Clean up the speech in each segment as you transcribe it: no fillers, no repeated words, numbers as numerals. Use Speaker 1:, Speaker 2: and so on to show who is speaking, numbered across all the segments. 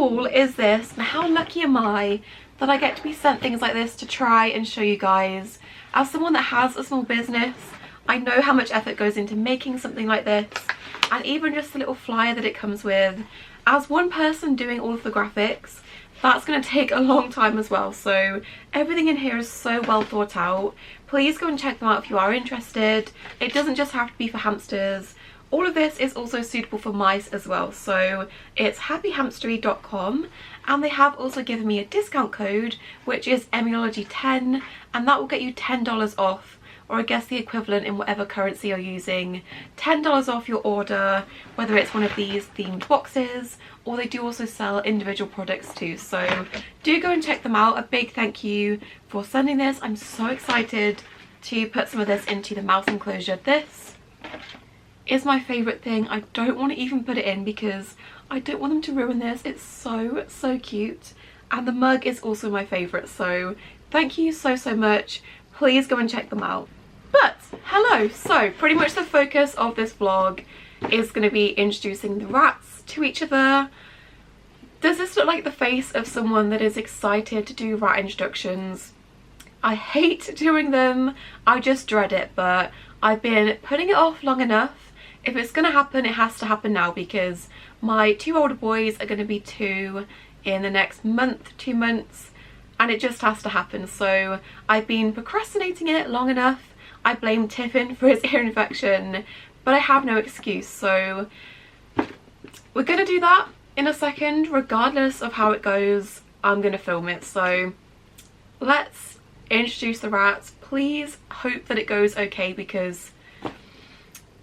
Speaker 1: cool is this, and how lucky am I that I get to be sent things like this to try and show you guys. As someone that has a small business, I know how much effort goes into making something like this, and even just the little flyer that it comes with. As one person doing all of the graphics, that's going to take a long time as well, so everything in here is so well thought out. Please go and check them out if you are interested. It doesn't just have to be for hamsters. All of this is also suitable for mice as well, so it's happyhamstery.com, and they have also given me a discount code which is Emiology10, and that will get you $10 off, or I guess the equivalent in whatever currency you're using. $10 off your order, whether it's one of these themed boxes, or they do also sell individual products too, so do go and check them out. A big thank you for sending this. I'm so excited to put some of this into the mouse enclosure. This is my favourite thing. I don't want to even put it in because I don't want them to ruin this. It's so cute, and the mug is also my favourite, so thank you so much. Please go and check them out. But hello, so pretty much the focus of this vlog is going to be introducing the rats to each other. Does this look like the face of someone that is excited to do rat introductions? I hate doing them, I just dread it, but I've been putting it off long enough. If it's going to happen, it has to happen now, because my 2 older boys are going to be 2 in the next month, 2 months, and it just has to happen. So I've been procrastinating it long enough. I blame Tiffin for his ear infection, but I have no excuse, so we're going to do that in a second. Regardless of how it goes, I'm going to film it, so let's introduce the rats. Please hope that it goes okay, because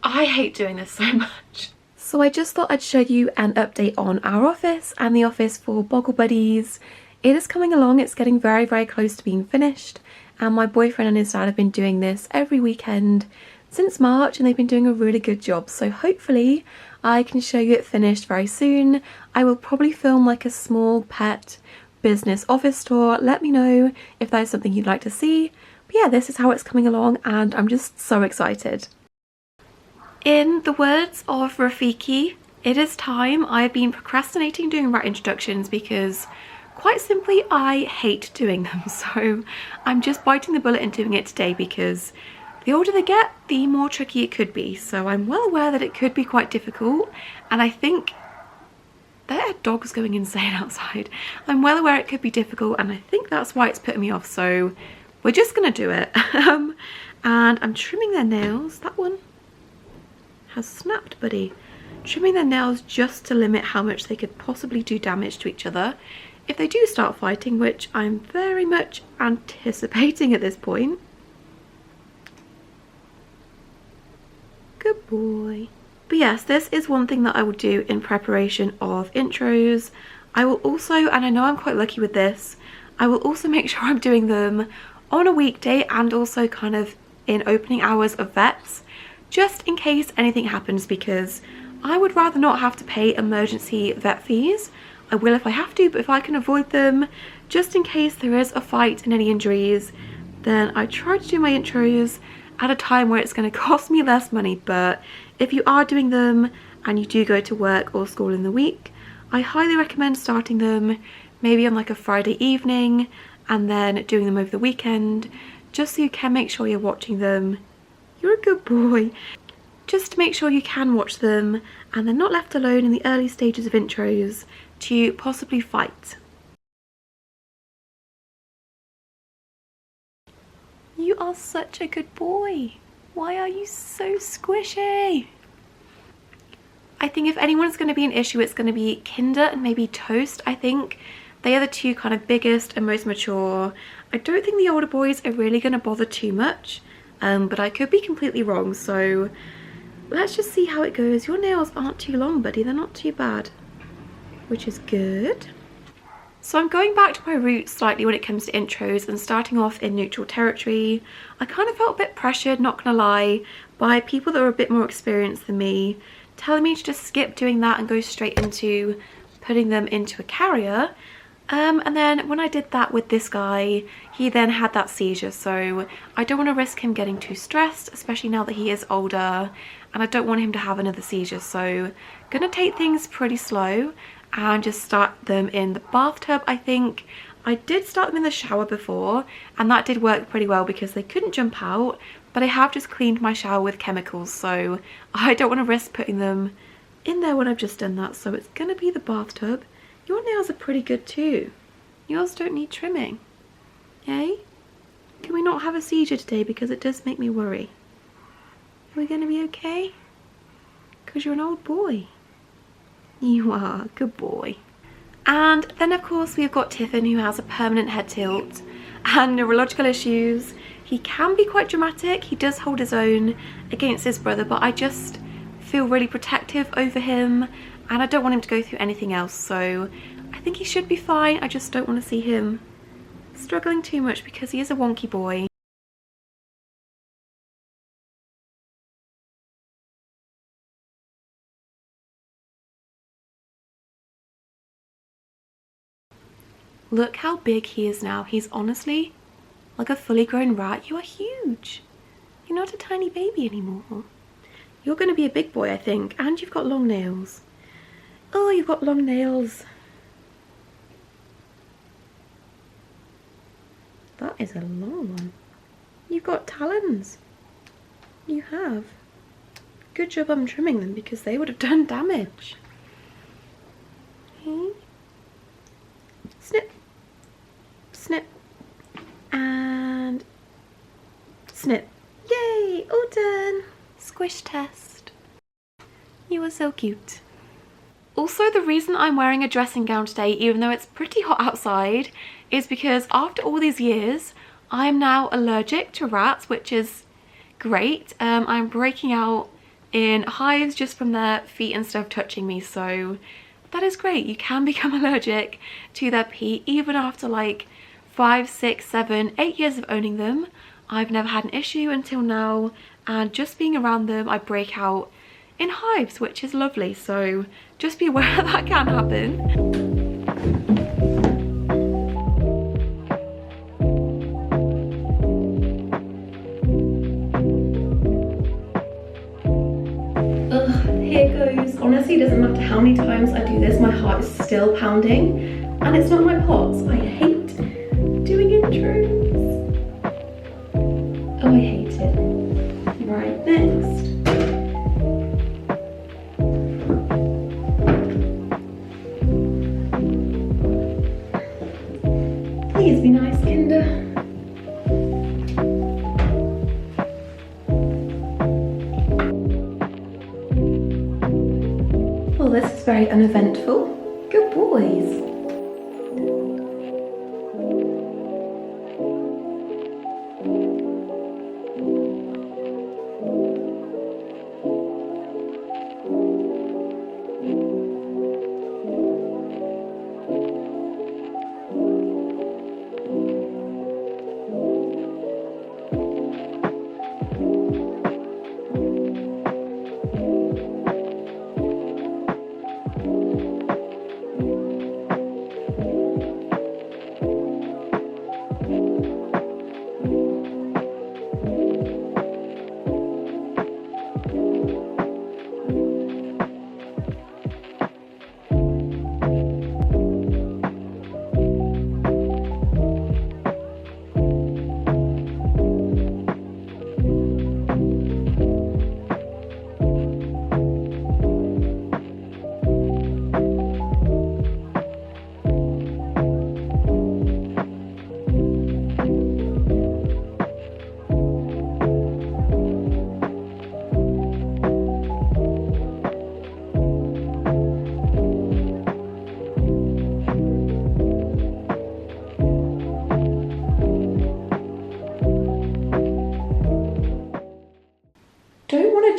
Speaker 1: I hate doing this so much. So I just thought I'd show you an update on our office and the office for Boggle Buddies. It is coming along, it's getting very close to being finished, and my boyfriend and his dad have been doing this every weekend since March, and they've been doing a really good job, so hopefully I can show you it finished very soon. I will probably film like a small pet business office tour. Let me know if that is something you'd like to see. But yeah, this is how it's coming along, and I'm just so excited. In the words of Rafiki, it is time. I have been procrastinating doing rat introductions because, quite simply, I hate doing them. So I'm just biting the bullet and doing it today, because the older they get, the more tricky it could be. So I'm well aware that it could be quite difficult, and I think there are dogs going insane outside. I'm well aware it could be difficult, and I think that's why it's putting me off. So we're just gonna do it. And I'm trimming their nails. That one has snapped, buddy. Trimming their nails just to limit how much they could possibly do damage to each other if they do start fighting, which I'm very much anticipating at this point. Good boy. But yes, this is one thing that I will do in preparation of intros. I will also, and I know I'm quite lucky with this, I will also make sure I'm doing them on a weekday and also kind of in opening hours of vets, just in case anything happens, because I would rather not have to pay emergency vet fees. I will if I have to, but if I can avoid them, just in case there is a fight and any injuries, then I try to do my intros at a time where it's going to cost me less money. But if you are doing them and you do go to work or school in the week, I highly recommend starting them maybe on like a Friday evening and then doing them over the weekend, just so you can make sure you're watching them. You're a good boy. Just to make sure you can watch them and they're not left alone in the early stages of intros to possibly fight. You are such a good boy. Why are you so squishy? I think if anyone's going to be an issue, it's going to be Kinder and maybe Toast. I think they are the 2 kind of biggest and most mature. I don't think the older boys are really going to bother too much, but I could be completely wrong, so let's just see how it goes. Your nails aren't too long, buddy. They're not too bad, which is good. So I'm going back to my roots slightly when it comes to intros and starting off in neutral territory. I kind of felt a bit pressured, not gonna lie, by people that were a bit more experienced than me, telling me to just skip doing that and go straight into putting them into a carrier. And then when I did that with this guy, he then had that seizure, so I don't want to risk him getting too stressed, especially now that he is older, and I don't want him to have another seizure, so gonna take things pretty slow. and just start them in the bathtub. I think I did start them in the shower before and that did work pretty well because they couldn't jump out, but I have just cleaned my shower with chemicals, so I don't want to risk putting them in there when I've just done that. So it's gonna be the bathtub. Your nails are pretty good too. Yours don't need trimming. Eh? Can we not have a seizure today, because it does make me worry? Are we gonna be okay? Because you're an old boy. You are, good boy. And then of course we've got Tiffin, who has a permanent head tilt and neurological issues. He can be quite dramatic. He does hold his own against his brother, but I just feel really protective over him and I don't want him to go through anything else. So I think he should be fine. I just don't want to see him struggling too much because he is a wonky boy. Look how big he is now. He's honestly like a fully grown rat. You are huge. You're not a tiny baby anymore. You're going to be a big boy, I think. And you've got long nails. Oh, you've got long nails. That is a long one. You've got talons. You have. Good job I'm trimming them because they would have done damage. Okay. Snip. Snip. And snip. Yay! All done. Squish test. You are so cute. Also, the reason I'm wearing a dressing gown today, even though it's pretty hot outside, is because after all these years, I am now allergic to rats, which is great. I'm breaking out in hives just from their feet and stuff touching me, so that is great. You can become allergic to their pee even after like 5, 6, 7, 8 years of owning them. I've never had an issue until now, and just being around them I break out in hives, which is lovely, so just be aware that can happen. Ugh, here goes. Honestly, it doesn't matter how many times I do this, my heart is still pounding, and it's not my pots. I hate doing intros. Oh, I hate it. Right, next. Please be nice, Kinder. Well, this is very uneventful. Good boys.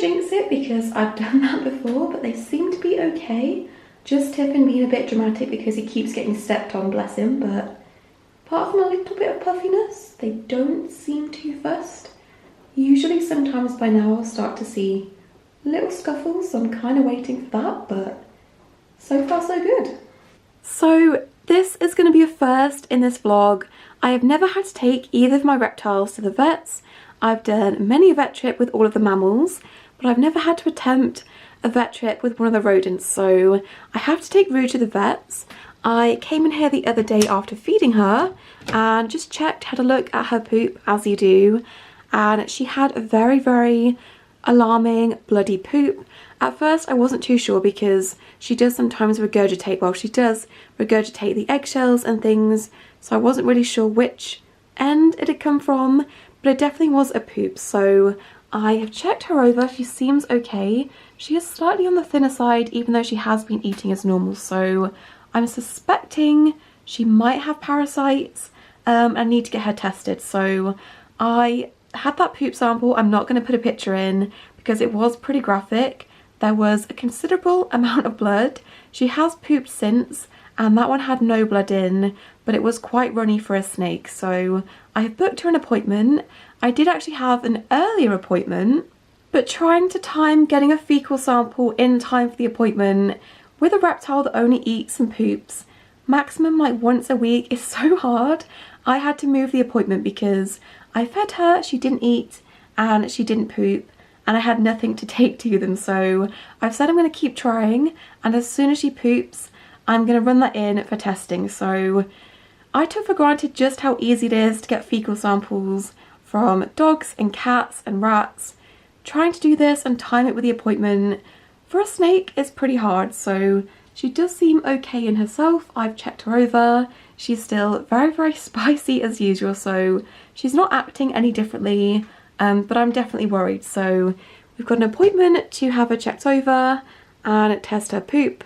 Speaker 1: Jinx it because I've done that before, but they seem to be okay. Just Tiffin being a bit dramatic because he keeps getting stepped on, bless him, but apart from a little bit of puffiness, they don't seem too fussed. Usually sometimes by now I'll start to see little scuffles, so I'm kind of waiting for that, but so far so good. So this is going to be a first in this vlog. I have never had to take either of my reptiles to the vets. I've done many a vet trip with all of the mammals, but I've never had to attempt a vet trip with one of the rodents, so I have to take Rue to the vets. I came in here the other day after feeding her and just checked, had a look at her poop, as you do, and she had a very, very alarming bloody poop. At first I wasn't too sure because she does sometimes regurgitate, well, she does regurgitate the eggshells and things, so I wasn't really sure which end it had come from, but it definitely was a poop. So I have checked her over, she seems okay. She is slightly on the thinner side even though she has been eating as normal, so I'm suspecting she might have parasites and need to get her tested. So I had that poop sample. I'm not going to put a picture in because it was pretty graphic. There was a considerable amount of blood. She has pooped since and that one had no blood in, but it was quite runny for a snake, so I have booked her an appointment. I did actually have an earlier appointment, but trying to time getting a fecal sample in time for the appointment with a reptile that only eats and poops maximum like once a week is so hard. I had to move the appointment because I fed her, she didn't eat and she didn't poop, and I had nothing to take to them. So I've said I'm going to keep trying, and as soon as she poops I'm going to run that in for testing. So I took for granted just how easy it is to get fecal samples from dogs and cats and rats. Trying to do this and time it with the appointment for a snake is pretty hard. So she does seem okay in herself. I've checked her over. She's still very, very spicy as usual, so she's not acting any differently, but I'm definitely worried. So we've got an appointment to have her checked over and test her poop.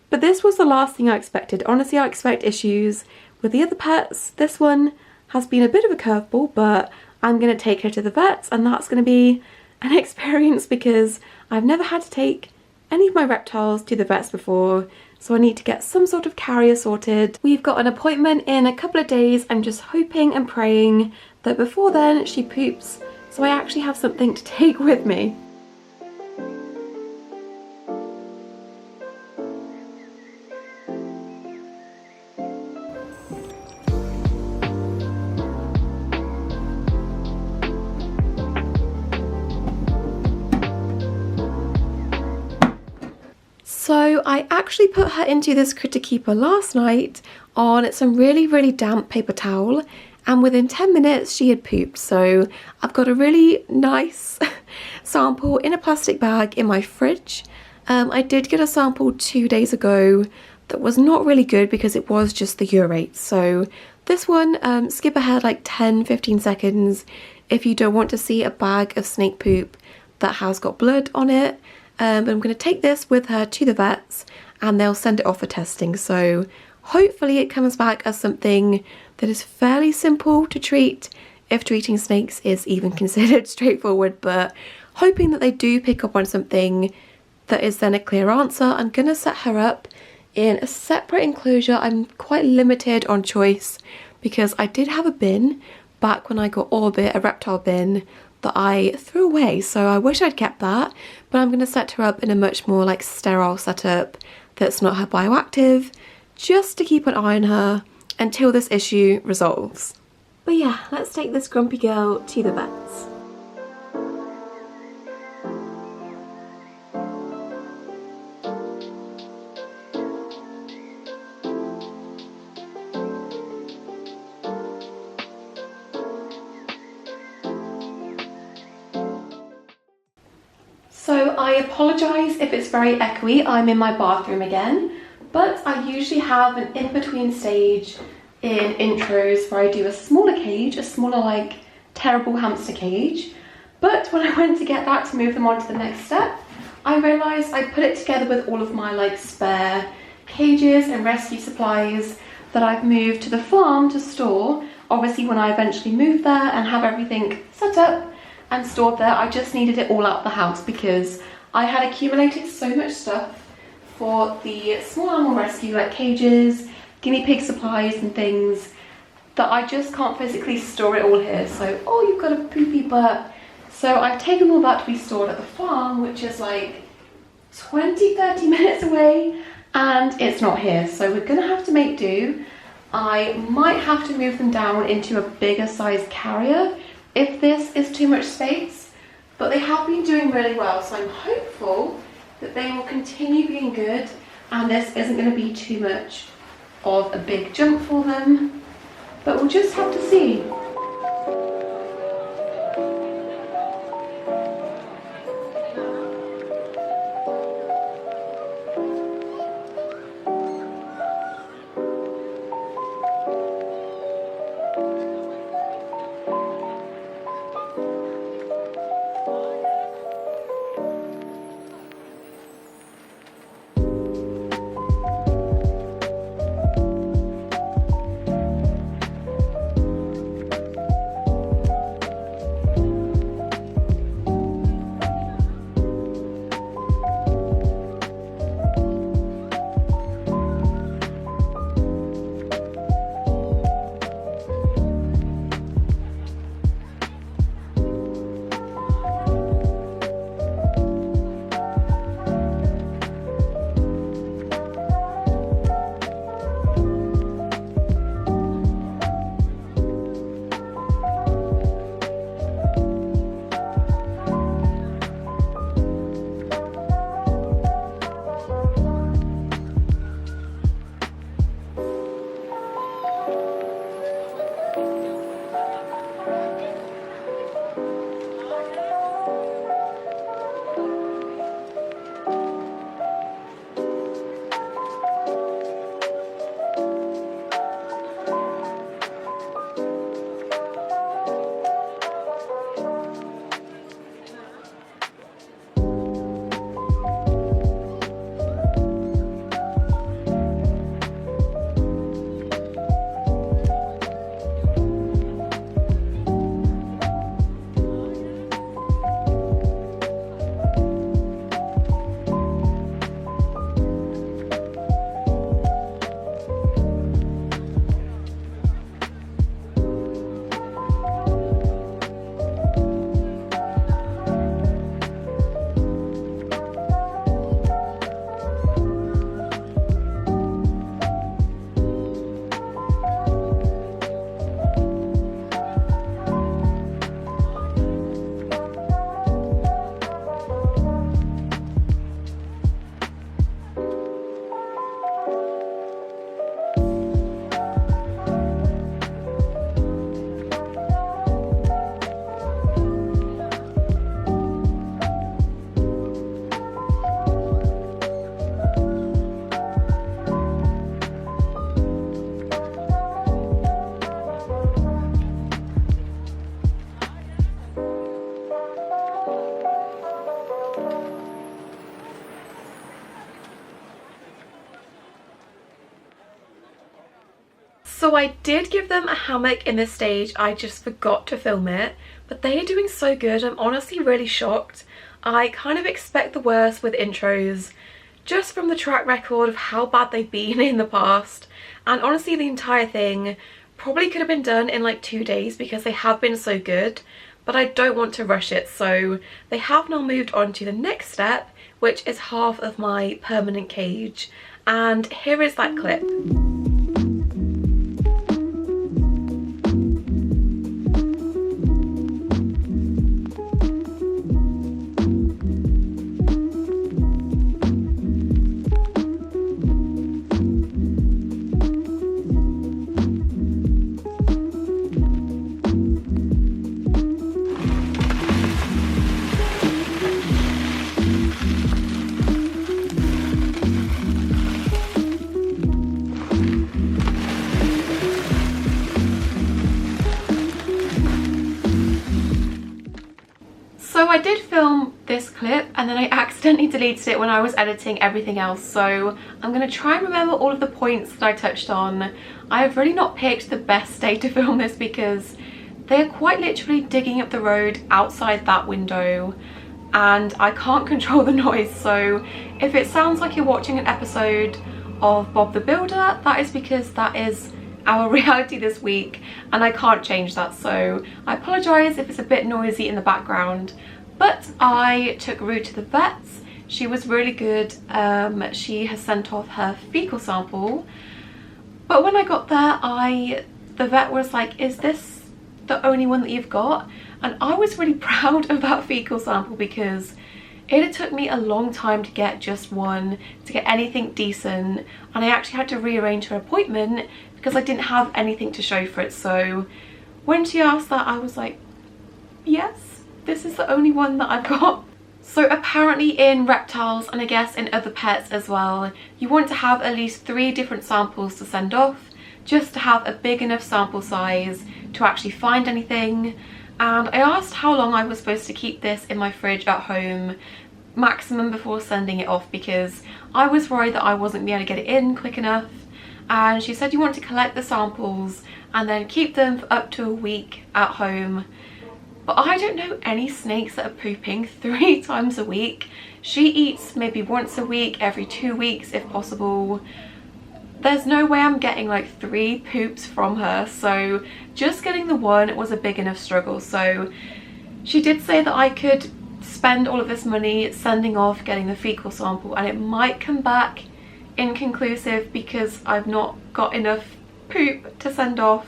Speaker 1: But this was the last thing I expected. Honestly, I expect issues with the other pets. This one has been a bit of a curveball, but I'm going to take her to the vets, and that's going to be an experience because I've never had to take any of my reptiles to the vets before, so I need to get some sort of carrier sorted. We've got an appointment in a couple of days. I'm just hoping and praying that before then she poops, so I actually have something to take with me. So I actually put her into this critter keeper last night on some really, really damp paper towel, and within 10 minutes she had pooped. So I've got a really nice sample in a plastic bag in my fridge. I did get a sample 2 days ago that was not really good because it was just the urate. So this one, skip ahead like 10-15 seconds if you don't want to see a bag of snake poop that has got blood on it. But I'm going to take this with her to the vets and they'll send it off for testing. So hopefully it comes back as something that is fairly simple to treat, if treating snakes is even considered straightforward, but hoping that they do pick up on something that is then a clear answer. I'm going to set her up in a separate enclosure. I'm quite limited on choice because I did have a bin back when I got Orbit, a reptile bin that I threw away, so I wish I'd kept that, but I'm going to set her up in a much more like sterile setup that's not her bioactive, just to keep an eye on her until this issue resolves. But yeah, let's take this grumpy girl to the vets. So I apologise if it's very echoey, I'm in my bathroom again, but I usually have an in-between stage in intros where I do a smaller cage, a smaller like terrible hamster cage, but when I went to get that to move them on to the next step, I realised I put it together with all of my like spare cages and rescue supplies that I've moved to the farm to store. Obviously when I eventually move there and have everything set up and stored there, I just needed it all out of the house because I had accumulated so much stuff for the small animal rescue, like cages, guinea pig supplies and things, that I just can't physically store it all here. So, oh, you've got a poopy butt. So I've taken all that to be stored at the farm, which is like 20-30 minutes away, and it's not here. So we're gonna have to make do. I might have to move them down into a bigger size carrier if this is too much space, but they have been doing really well, so I'm hopeful that they will continue being good and this isn't going to be too much of a big jump for them, but we'll just have to see. So I did give them a hammock in this stage, I just forgot to film it, but they are doing so good. I'm honestly really shocked. I kind of expect the worst with intros, just from the track record of how bad they've been in the past. And honestly, the entire thing probably could have been done in like 2 days because they have been so good, but I don't want to rush it. So they have now moved on to the next step, which is half of my permanent cage. And here is that clip. So I did film this clip and then I accidentally deleted it when I was editing everything else, so I'm going to try and remember all of the points that I touched on. I have really not picked the best day to film this because they're quite literally digging up the road outside that window and I can't control the noise, so if it sounds like you're watching an episode of Bob the Builder, that is because that is our reality this week and I can't change that, so I apologise if it's a bit noisy in the background. But I took Rue to the vets. She was really good. She has sent off her fecal sample, but when I got there the vet was like, is this the only one that you've got? And I was really proud of that fecal sample because It took me a long time to get just one, to get anything decent, and I actually had to rearrange her appointment because I didn't have anything to show for it. So when she asked that, I was like, yes, this is the only one that I've got. So apparently in reptiles, and I guess in other pets as well, you want to have at least 3 different samples to send off, just to have a big enough sample size to actually find anything. And I asked how long I was supposed to keep this in my fridge at home, maximum, before sending it off, because I was worried that I wasn't going to be able to get it in quick enough. And she said you want to collect the samples and then keep them for up to a week at home. But I don't know any snakes that are pooping 3 times a week. She eats maybe once a week, every 2 weeks if possible. There's no way I'm getting like 3 poops from her, so just getting the one was a big enough struggle. So she did say that I could spend all of this money sending off, getting the fecal sample, and it might come back inconclusive because I've not got enough poop to send off.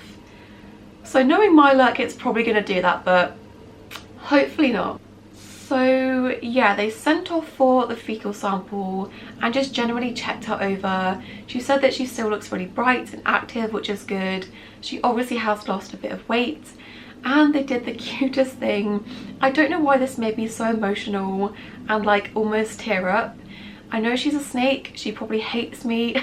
Speaker 1: So knowing my luck, it's probably going to do that, but hopefully not. So yeah, they sent off for the fecal sample and just generally checked her over. She said that she still looks really bright and active, which is good. She obviously has lost a bit of weight, and they did the cutest thing. I don't know why this made me so emotional and like almost tear up. I know she's a snake, she probably hates me,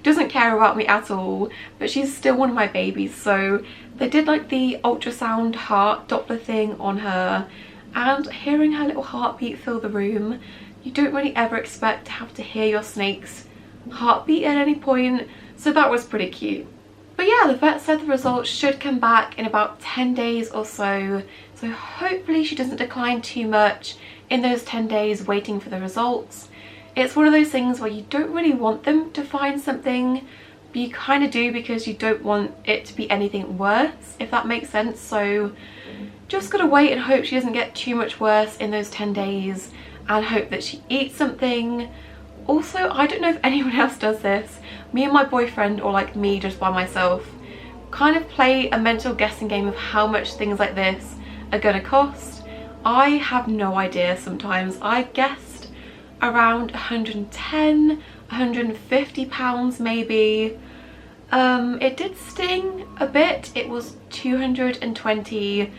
Speaker 1: doesn't care about me at all, but she's still one of my babies. So they did like the ultrasound heart Doppler thing on her, and hearing her little heartbeat fill the room, you don't really ever expect to have to hear your snake's heartbeat at any point, so that was pretty cute. But yeah, the vet said the results should come back in about 10 days or so, so hopefully she doesn't decline too much in those 10 days waiting for the results. It's one of those things where you don't really want them to find something, but you kind of do because you don't want it to be anything worse, if that makes sense. So just gotta wait and hope she doesn't get too much worse in those 10 days, and hope that she eats something. Also, I don't know if anyone else does this, me and my boyfriend, or like me just by myself, kind of play a mental guessing game of how much things like this are gonna cost. I have no idea. Sometimes I guessed around 110, 150 pounds maybe. It did sting a bit. It was 220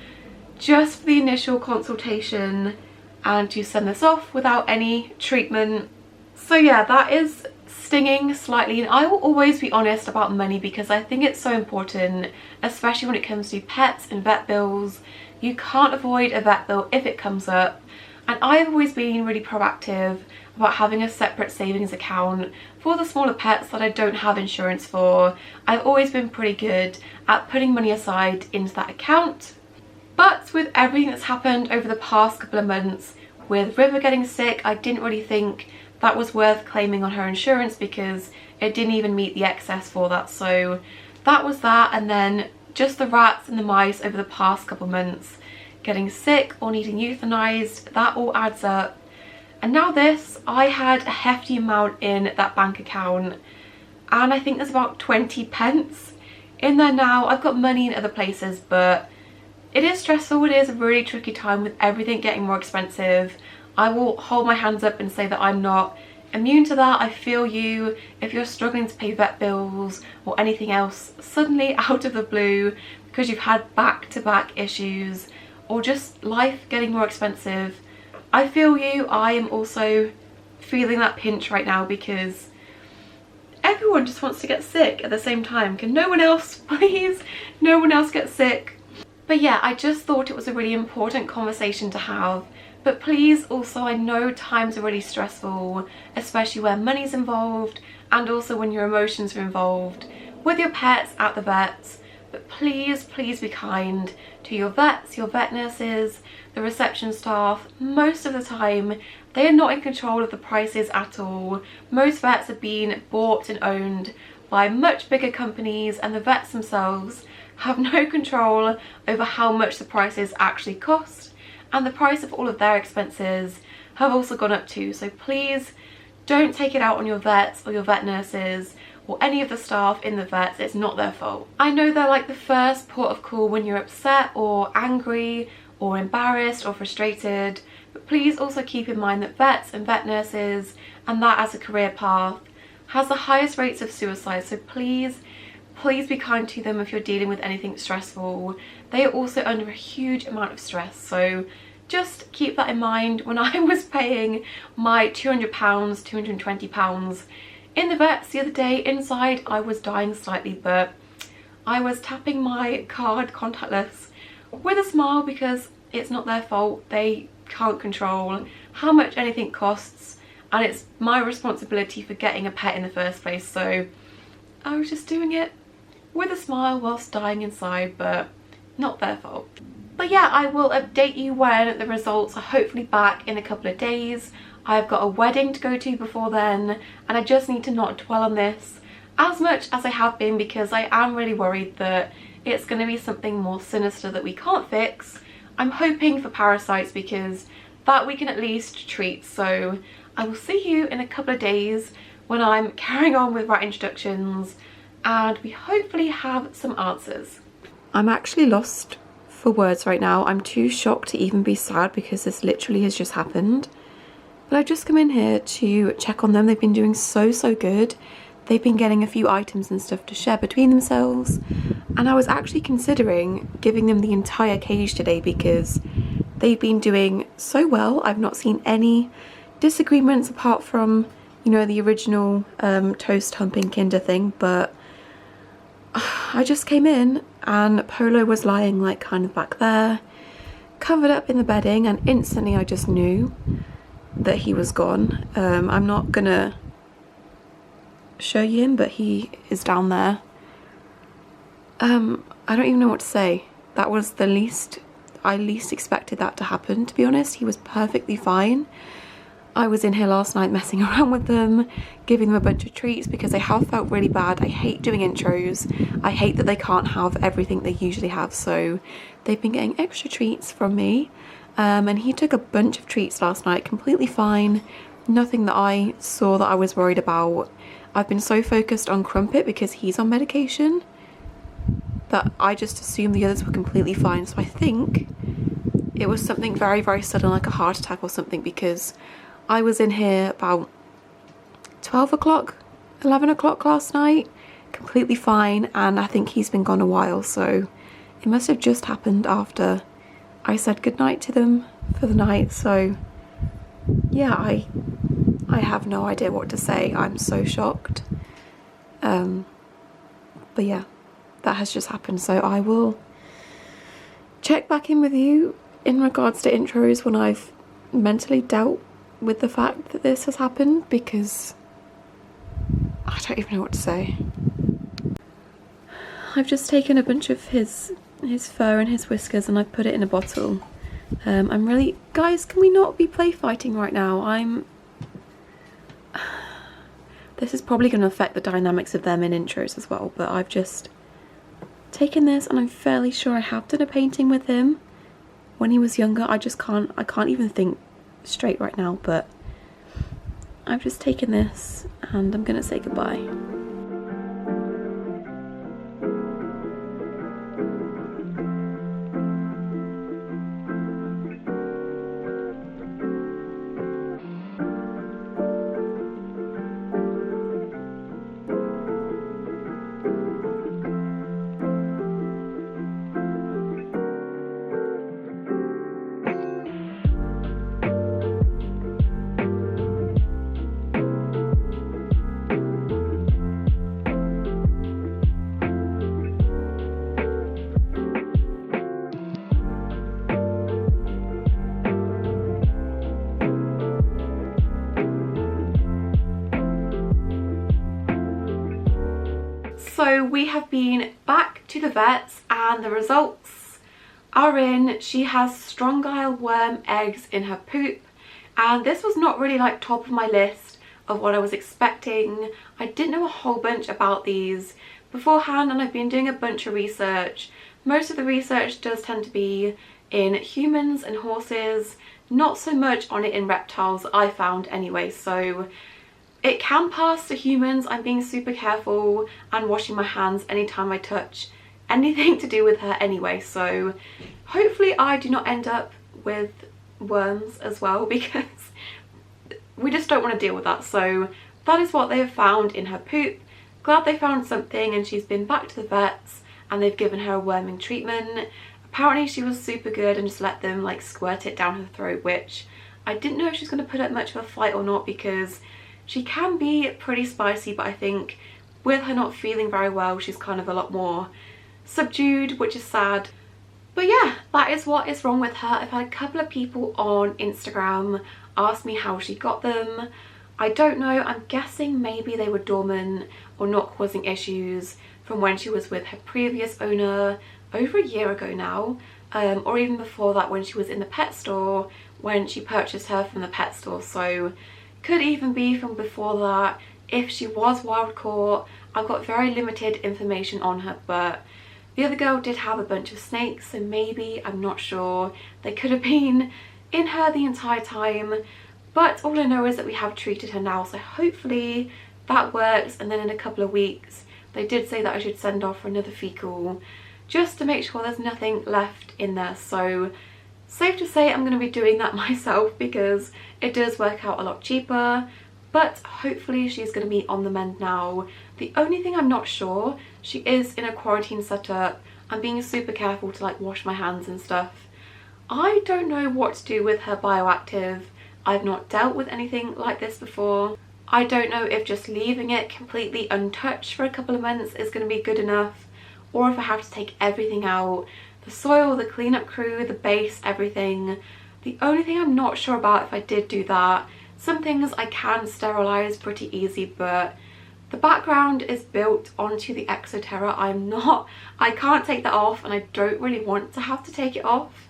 Speaker 1: just for the initial consultation and to send this off without any treatment. So yeah, that is stinging slightly, and I will always be honest about money because I think it's so important, especially when it comes to pets and vet bills. You can't avoid a vet bill if it comes up, and I've always been really proactive about having a separate savings account for the smaller pets that I don't have insurance for. I've always been pretty good at putting money aside into that account. But with everything that's happened over the past couple of months, with River getting sick, I didn't really think that was worth claiming on her insurance because it didn't even meet the excess for that. So that was that, and then just the rats and the mice over the past couple months getting sick or needing euthanized, that all adds up. And now this, I had a hefty amount in that bank account, and I think there's about 20 pence in there now. I've got money in other places, but it is stressful. It is a really tricky time with everything getting more expensive. I will hold my hands up and say that I'm not immune to that. I feel you. If you're struggling to pay vet bills or anything else suddenly out of the blue because you've had back-to-back issues or just life getting more expensive, I feel you. I am also feeling that pinch right now because everyone just wants to get sick at the same time. Can no one else, please? No one else get sick. But yeah, I just thought it was a really important conversation to have. But please, also, I know times are really stressful, especially where money's involved and also when your emotions are involved with your pets at the vets. But please, please be kind to your vets, your vet nurses, the reception staff. Most of the time, they are not in control of the prices at all. Most vets are being bought and owned by much bigger companies, and the vets themselves have no control over how much the prices actually cost. And the price of all of their expenses have also gone up too. So please don't take it out on your vets or your vet nurses or any of the staff in the vets. It's not their fault. I know they're like the first port of call when you're upset or angry or embarrassed or frustrated, but please also keep in mind that vets and vet nurses, and that as a career path, has the highest rates of suicide. So please be kind to them if you're dealing with anything stressful. They are also under a huge amount of stress, so just keep that in mind. When I was paying my £200, £220 in the vets the other day, inside I was dying slightly, but I was tapping my card contactless with a smile because it's not their fault. They can't control how much anything costs, and it's my responsibility for getting a pet in the first place, so I was just doing it with a smile whilst dying inside, but not their fault. But yeah, I will update you when the results are hopefully back in a couple of days. I've got a wedding to go to before then, and I just need to not dwell on this as much as I have been, because I am really worried that it's going to be something more sinister that we can't fix. I'm hoping for parasites, because that we can at least treat. So I will see you in a couple of days when I'm carrying on with rat introductions and we hopefully have some answers. I'm actually lost for words right now. I'm too shocked to even be sad because this literally has just happened. But I've just come in here to check on them. They've been doing so good. They've been getting a few items and stuff to share between themselves, and I was actually considering giving them the entire cage today because they've been doing so well. I've not seen any disagreements apart from, you know, the original toast humping kinder thing, but I just came in and Polo was lying like kind of back there, covered up in the bedding, and instantly I just knew that he was gone. I'm not gonna show you him, but he is down there. I don't even know what to say. That was the least I expected that to happen, to be honest. He was perfectly fine. I was in here last night messing around with them, giving them a bunch of treats because they have felt really bad. I hate doing intros. I hate that they can't have everything they usually have, so they've been getting extra treats from me. And he took a bunch of treats last night, completely fine. Nothing that I saw that I was worried about. I've been so focused on Crumpet because he's on medication that I just assumed the others were completely fine. So I think it was something very sudden, like a heart attack or something, because I was in here about 12 o'clock, 11 o'clock last night, completely fine, and I think he's been gone a while, so it must have just happened after I said goodnight to them for the night. So yeah, I have no idea what to say. I'm so shocked. But yeah, that has just happened, so I will check back in with you in regards to intros when I've mentally dealt with the fact that this has happened, because I don't even know what to say. I've just taken a bunch of his fur and his whiskers and I've put it in a bottle. I'm really... Guys, can we not be play fighting right now? This is probably going to affect the dynamics of them in intros as well, but I've just taken this and I'm fairly sure I have done a painting with him when he was younger. I can't even think straight right now, but I've just taken this and I'm going to say goodbye. So we have been back to the vets and the results are in. She has strongyle worm eggs in her poop, and this was not really like top of my list of what I was expecting. I didn't know a whole bunch about these beforehand, and I've been doing a bunch of research. Most of the research does tend to be in humans and horses, not so much on it in reptiles, I found anyway, so it can pass to humans. I'm being super careful and washing my hands anytime I touch anything to do with her anyway, so hopefully I do not end up with worms as well, because we just don't want to deal with that. So that is what they have found in her poop. Glad they found something, and she's been back to the vets and they've given her a worming treatment. Apparently she was super good and just let them like squirt it down her throat, which I didn't know if she's going to put up much of a fight or not, because she can be pretty spicy, but I think with her not feeling very well she's kind of a lot more subdued, which is sad. But yeah, that is what is wrong with her. I've had a couple of people on Instagram ask me how she got them. I don't know, I'm guessing maybe they were dormant or not causing issues from when she was with her previous owner over a year ago now, or even before that when she was in the pet store when she purchased her from the pet store. So could even be from before that. If she was wild caught, I've got very limited information on her, but the other girl did have a bunch of snakes, so maybe, I'm not sure, they could have been in her the entire time. But all I know is that we have treated her now, so hopefully that works. And then in a couple of weeks they did say that I should send off for another fecal just to make sure there's nothing left in there. So safe to say I'm going to be doing that myself, because it does work out a lot cheaper. But hopefully she's going to be on the mend now. The only thing I'm not sure, she is in a quarantine setup. I'm being super careful to like wash my hands and stuff. I don't know what to do with her bioactive. I've not dealt with anything like this before. I don't know if just leaving it completely untouched for a couple of months is going to be good enough, or if I have to take everything out. The soil, the cleanup crew, the base, everything. The only thing I'm not sure about if I did do that, some things I can sterilise pretty easy, but the background is built onto the Exoterra. I can't take that off, and I don't really want to have to take it off.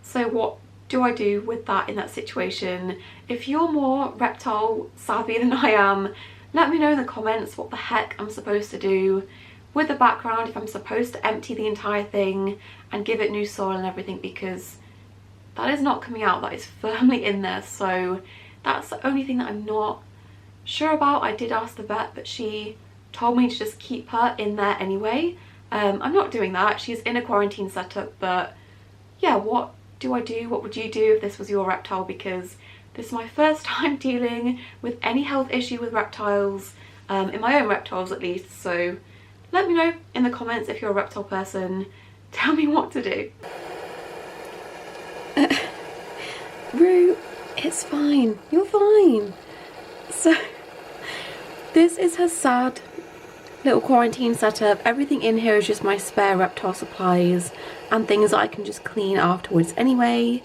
Speaker 1: So what do I do with that in that situation? If you're more reptile savvy than I am, let me know in the comments what the heck I'm supposed to do with the background, if I'm supposed to empty the entire thing and give it new soil and everything, because that is not coming out, that is firmly in there. So that's the only thing that I'm not sure about. I did ask the vet, but she told me to just keep her in there anyway. I'm not doing that. She's in a quarantine setup, but yeah, what do I do? What would you do if this was your reptile? Because this is my first time dealing with any health issue with reptiles, in my own reptiles at least. So let me know in the comments if you're a reptile person. Tell me what to do. Rue, it's fine. You're fine. So this is her sad little quarantine setup. Everything in here is just my spare reptile supplies and things that I can just clean afterwards anyway.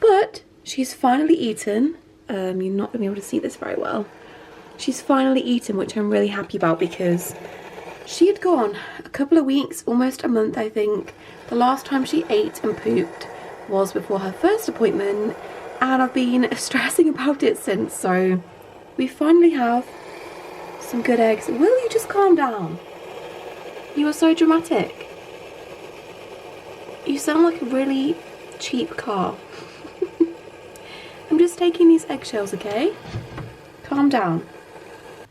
Speaker 1: But she's finally eaten. You're not going to be able to see this very well. She's finally eaten, which I'm really happy about, because she had gone a couple of weeks, almost a month I think. The last time she ate and pooped was before her first appointment, and I've been stressing about it since. So we finally have some good eggs. Will you just calm down? You are so dramatic. You sound like a really cheap car. I'm just taking these eggshells, okay? Calm down.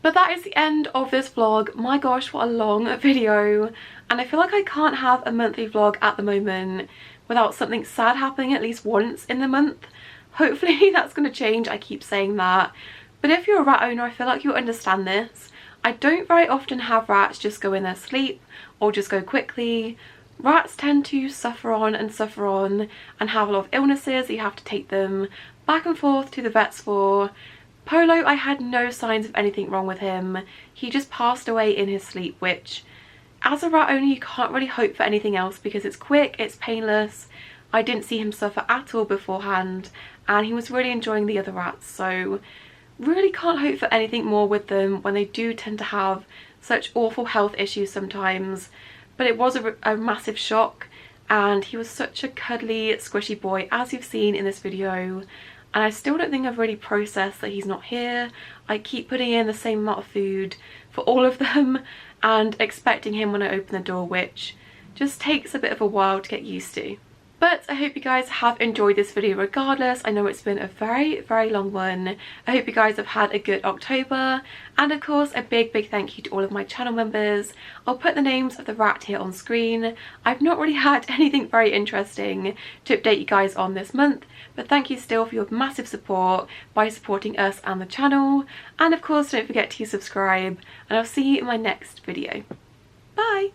Speaker 1: But that is the end of this vlog. My gosh, what a long video. And I feel like I can't have a monthly vlog at the moment without something sad happening at least once in the month. Hopefully that's going to change. I keep saying that. But if you're a rat owner, I feel like you'll understand this. I don't very often have rats just go in their sleep or just go quickly. Rats tend to suffer on and have a lot of illnesses. You have to take them back and forth to the vets for. Polo, I had no signs of anything wrong with him. He just passed away in his sleep, which as a rat owner you can't really hope for anything else, because it's quick, it's painless. I didn't see him suffer at all beforehand, and he was really enjoying the other rats. So really can't hope for anything more with them when they do tend to have such awful health issues sometimes. But it was a massive shock, and he was such a cuddly, squishy boy, as you've seen in this video. And I still don't think I've really processed that he's not here. I keep putting in the same amount of food for all of them and expecting him when I open the door, which just takes a bit of a while to get used to. But I hope you guys have enjoyed this video regardless. I know it's been a very long one. I hope you guys have had a good October, and of course a big thank you to all of my channel members. I'll put the names of the rat here on screen. I've not really had anything very interesting to update you guys on this month, but thank you still for your massive support by supporting us and the channel. And of course don't forget to subscribe, and I'll see you in my next video. Bye!